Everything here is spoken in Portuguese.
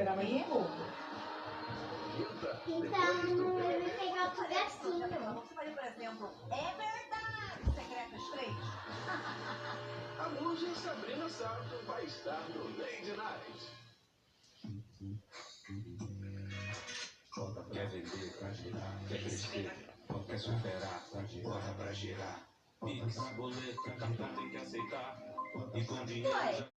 amigo? Então, eu vou pegar o pedacinho. Você fazer, por exemplo, é verdade, Secretas 3. A Muja Sabrina Sato vai estar no Lady Night. Quer vender pra girar, quer crescer, não quer superar, bora pra girar. Pix, boleto, cartão tem que aceitar. E com dinheiro.